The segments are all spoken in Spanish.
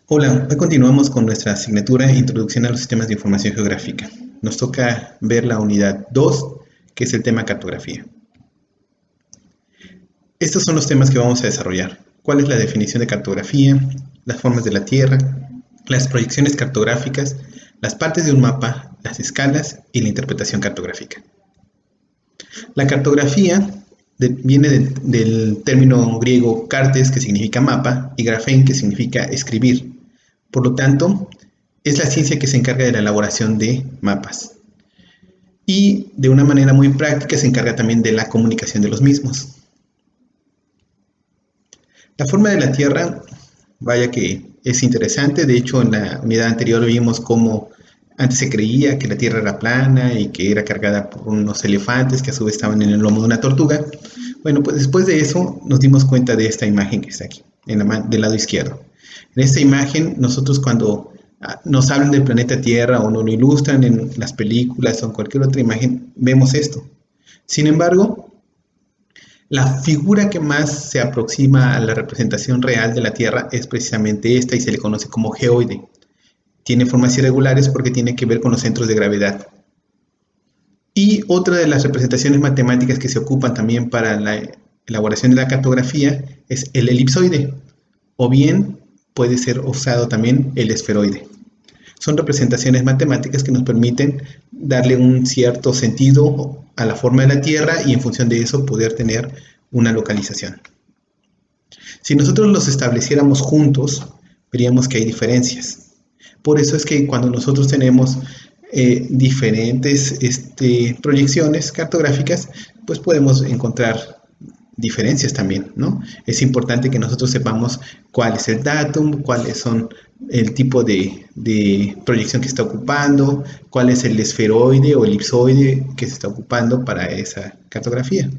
Hola, hoy continuamos con nuestra asignatura Introducción a los Sistemas de Información Geográfica. Nos toca ver la unidad 2, que es el tema cartografía. Estos son los temas que vamos a desarrollar. ¿Cuál es la definición de cartografía? Las formas de la Tierra, las proyecciones cartográficas, las partes de un mapa, las escalas y la interpretación cartográfica. La cartografía viene del término griego cartes, que significa mapa, y graphein, que significa escribir. Por lo tanto, es la ciencia que se encarga de la elaboración de mapas. Y de una manera muy práctica se encarga también de la comunicación de los mismos. La forma de la Tierra, vaya que es interesante. De hecho, en la unidad anterior vimos cómo antes se creía que la Tierra era plana y que era cargada por unos elefantes que a su vez estaban en el lomo de una tortuga. Bueno, pues después de eso nos dimos cuenta de esta imagen que está aquí, del lado izquierdo. En esta imagen, nosotros cuando nos hablan del planeta Tierra o nos lo ilustran en las películas o en cualquier otra imagen, vemos esto. Sin embargo, la figura que más se aproxima a la representación real de la Tierra es precisamente esta y se le conoce como geoide. Tiene formas irregulares porque tiene que ver con los centros de gravedad. Y otra de las representaciones matemáticas que se ocupan también para la elaboración de la cartografía es el elipsoide, o bien puede ser usado también el esferoide. Son representaciones matemáticas que nos permiten darle un cierto sentido a la forma de la Tierra y en función de eso poder tener una localización. Si nosotros los estableciéramos juntos, veríamos que hay diferencias. Por eso es que cuando nosotros tenemos diferentes proyecciones cartográficas, pues podemos encontrar diferencias también, ¿no? Es importante que nosotros sepamos cuál es el datum, cuáles son el tipo de proyección que está ocupando, cuál es el esferoide o elipsoide que se está ocupando para esa cartografía.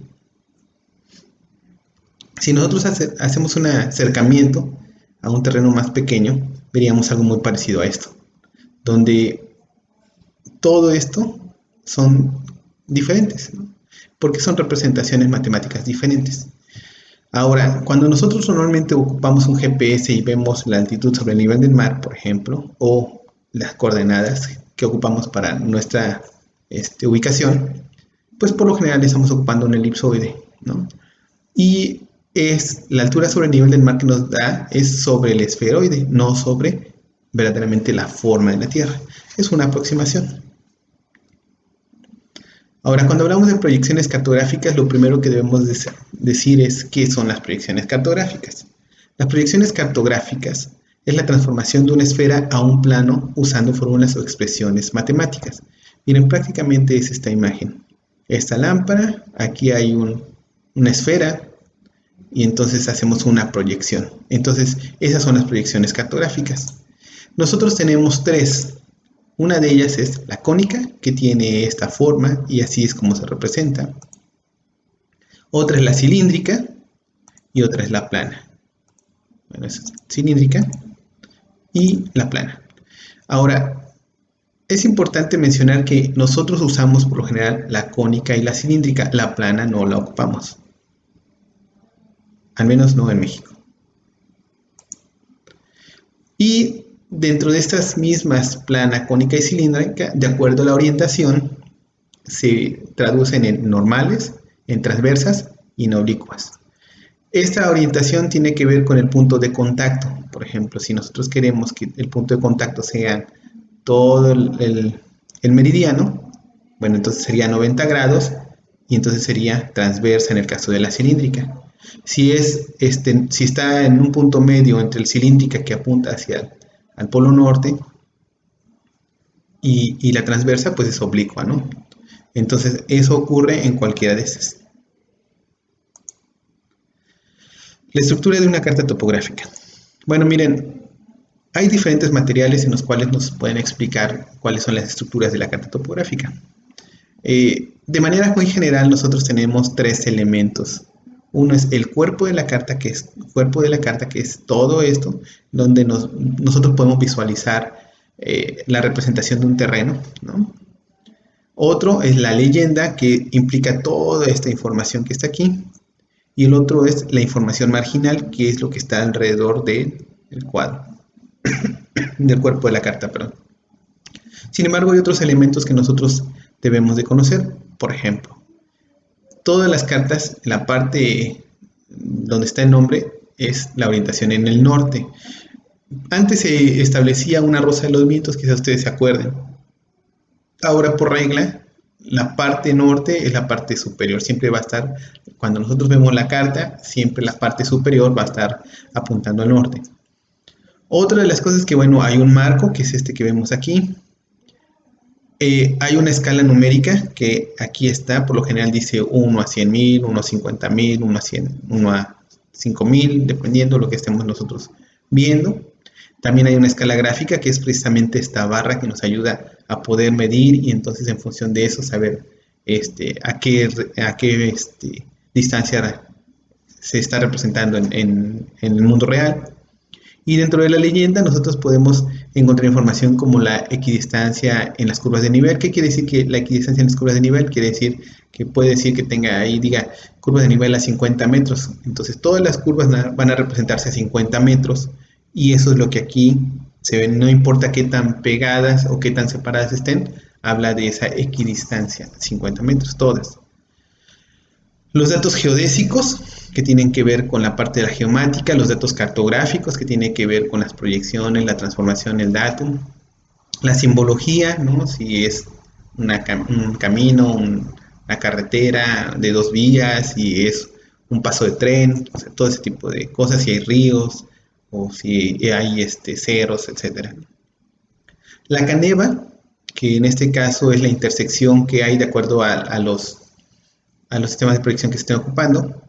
Si nosotros hacemos un acercamiento a un terreno más pequeño, veríamos algo muy parecido a esto, donde todo esto son diferentes, ¿no? Porque son representaciones matemáticas diferentes. Ahora, cuando nosotros normalmente ocupamos un GPS y vemos la altitud sobre el nivel del mar, por ejemplo, o las coordenadas que ocupamos para nuestra ubicación, pues por lo general estamos ocupando un elipsoide, ¿no? Y es la altura sobre el nivel del mar que nos da es sobre el esferoide, no sobre verdaderamente la forma de la Tierra. Es una aproximación. Ahora, cuando hablamos de proyecciones cartográficas, lo primero que debemos decir es qué son las proyecciones cartográficas. Las proyecciones cartográficas es la transformación de una esfera a un plano usando fórmulas o expresiones matemáticas. Miren, prácticamente es esta imagen. Esta lámpara, aquí hay una esfera y entonces hacemos una proyección. Entonces, esas son las proyecciones cartográficas. Nosotros tenemos tres. Una de ellas es la cónica, que tiene esta forma y así es como se representa. Otra es la cilíndrica y otra es la plana. Bueno, esa es cilíndrica y la plana. Ahora, es importante mencionar que nosotros usamos por lo general la cónica y la cilíndrica, la plana no la ocupamos. Al menos no en México. Y dentro de estas mismas plana, cónica y cilíndrica, de acuerdo a la orientación, se traducen en normales, en transversas y en oblicuas. Esta orientación tiene que ver con el punto de contacto. Por ejemplo, si nosotros queremos que el punto de contacto sea todo el meridiano, bueno, entonces sería 90 grados y entonces sería transversa en el caso de la cilíndrica. Si está en un punto medio entre el cilíndrica que apunta hacia al polo norte y la transversa, pues es oblicua, ¿no? Entonces, eso ocurre en cualquiera de esas. La estructura de una carta topográfica. Bueno, miren, hay diferentes materiales en los cuales nos pueden explicar cuáles son las estructuras de la carta topográfica. De manera muy general, nosotros tenemos tres elementos. Uno es el cuerpo de la carta, que es todo esto, donde nosotros podemos visualizar la representación de un terreno, ¿no? Otro es la leyenda, que implica toda esta información que está aquí. Y el otro es la información marginal, que es lo que está alrededor del cuadro. del cuerpo de la carta, perdón. Sin embargo, hay otros elementos que nosotros debemos de conocer. Por ejemplo, todas las cartas, la parte donde está el nombre es la orientación en el norte. Antes se establecía una rosa de los vientos, quizás ustedes se acuerden. Ahora, por regla, la parte norte es la parte superior. Siempre va a estar, cuando nosotros vemos la carta, siempre la parte superior va a estar apuntando al norte. Otra de las cosas que, bueno, hay un marco, que es este que vemos aquí. Hay una escala numérica que aquí está, por lo general dice 1 a 100.000, 1 a 50.000, 1 a 100, 1 a 5.000, dependiendo de lo que estemos nosotros viendo. También hay una escala gráfica que es precisamente esta barra que nos ayuda a poder medir y entonces en función de eso saber a qué distancia se está representando en el mundo real. Y dentro de la leyenda nosotros podemos encontrar información como la equidistancia en las curvas de nivel. ¿Qué quiere decir que la equidistancia en las curvas de nivel? Quiere decir que puede decir que tenga ahí, diga, curva de nivel a 50 metros. Entonces todas las curvas van a representarse a 50 metros y eso es lo que aquí se ve. No importa qué tan pegadas o qué tan separadas estén, habla de esa equidistancia, 50 metros, todas. Los datos geodésicos, que tienen que ver con la parte de la geomática, los datos cartográficos, que tienen que ver con las proyecciones, la transformación, el datum, la simbología, ¿no? Si es un camino, una carretera de 2 vías, si es un paso de tren, o sea, todo ese tipo de cosas, si hay ríos, o si hay cerros, etc. La caneva, que en este caso es la intersección que hay de acuerdo a los sistemas de proyección que se estén ocupando.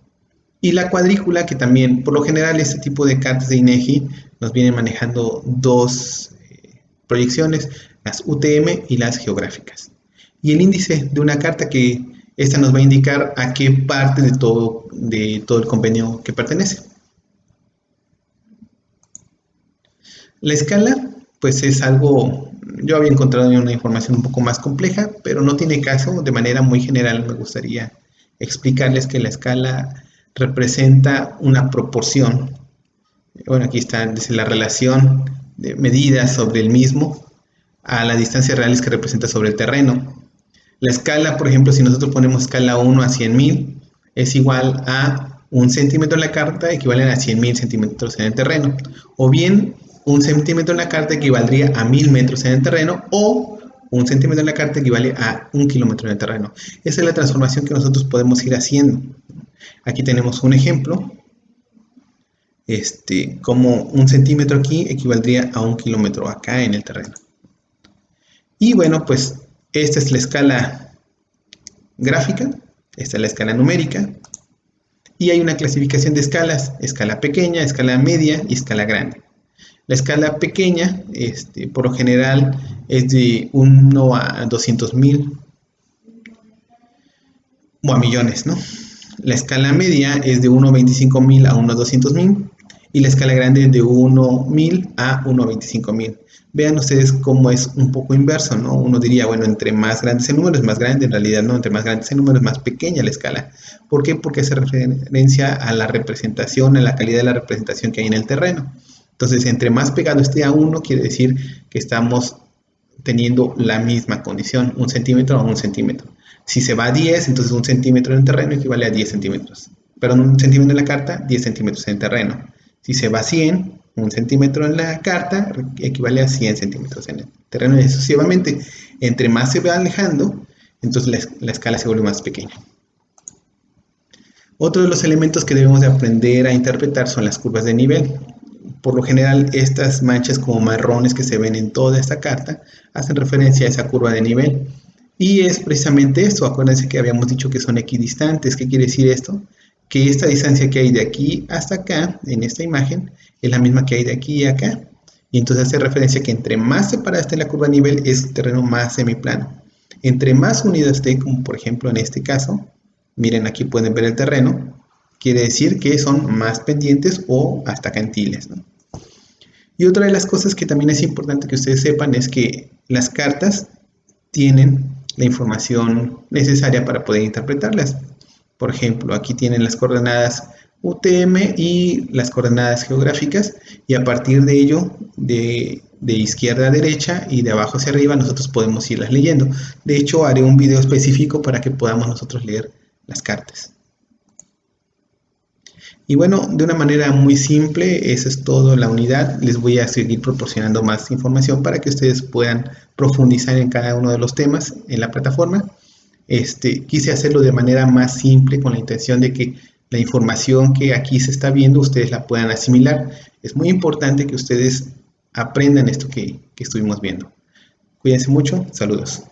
Y la cuadrícula, que también, por lo general, este tipo de cartas de INEGI nos vienen manejando dos proyecciones, las UTM y las geográficas. Y el índice de una carta, que esta nos va a indicar a qué parte de todo el convenio que pertenece. La escala, pues es algo, yo había encontrado una información un poco más compleja, pero no tiene caso. De manera muy general me gustaría explicarles que la escala representa una proporción. Bueno, aquí está, dice la relación de medidas sobre el mismo a las distancias reales que representa sobre el terreno. La escala, por ejemplo, si nosotros ponemos escala 1 a 100.000, es igual a 1 centímetro en la carta, equivalen a 100.000 centímetros en el terreno. O bien, 1 centímetro en la carta equivaldría a 1.000 metros en el terreno, o 1 centímetro en la carta equivale a 1 kilómetro en el terreno. Esa es la transformación que nosotros podemos ir haciendo. Aquí tenemos un ejemplo, como 1 centímetro aquí equivaldría a 1 kilómetro acá en el terreno. Y bueno, pues esta es la escala gráfica, esta es la escala numérica, y hay una clasificación de escalas: escala pequeña, escala media y escala grande. La escala pequeña, por lo general, es de 1 a 200.000 o a millones, ¿no? La escala media es de 1 a 25.000 a 1 a 200.000 y la escala grande es de 1.000 a 1 a 25.000. Vean ustedes cómo es un poco inverso, ¿no? Uno diría, bueno, entre más grandes el número es más grande. En realidad no, entre más grandes el número es más pequeña la escala. ¿Por qué? Porque hace referencia a la representación, a la calidad de la representación que hay en el terreno. Entonces, entre más pegado esté a 1, quiere decir que estamos teniendo la misma condición, 1 centímetro a 1 centímetro. Si se va a 10, entonces 1 centímetro en el terreno equivale a 10 centímetros. Perdón, 1 centímetro en la carta, 10 centímetros en el terreno. Si se va a 100, 1 centímetro en la carta equivale a 100 centímetros en el terreno, y sucesivamente. Entre más se va alejando, entonces la escala se vuelve más pequeña. Otro de los elementos que debemos de aprender a interpretar son las curvas de nivel. Por lo general, estas manchas como marrones que se ven en toda esta carta hacen referencia a esa curva de nivel. Y es precisamente esto. Acuérdense que habíamos dicho que son equidistantes. ¿Qué quiere decir esto? Que esta distancia que hay de aquí hasta acá, en esta imagen, es la misma que hay de aquí a acá. Y entonces hace referencia que entre más separada esté la curva de nivel, es terreno más semiplano. Entre más unida esté, como por ejemplo en este caso, miren, aquí pueden ver el terreno, quiere decir que son más pendientes o hasta cantiles, ¿no? Y otra de las cosas que también es importante que ustedes sepan es que las cartas tienen la información necesaria para poder interpretarlas. Por ejemplo, aquí tienen las coordenadas UTM y las coordenadas geográficas, y a partir de ello, de izquierda a derecha y de abajo hacia arriba, nosotros podemos irlas leyendo. De hecho, haré un video específico para que podamos nosotros leer las cartas. Y bueno, de una manera muy simple, eso es todo la unidad. Les voy a seguir proporcionando más información para que ustedes puedan profundizar en cada uno de los temas en la plataforma. Quise hacerlo de manera más simple con la intención de que la información que aquí se está viendo ustedes la puedan asimilar. Es muy importante que ustedes aprendan esto que estuvimos viendo. Cuídense mucho, saludos.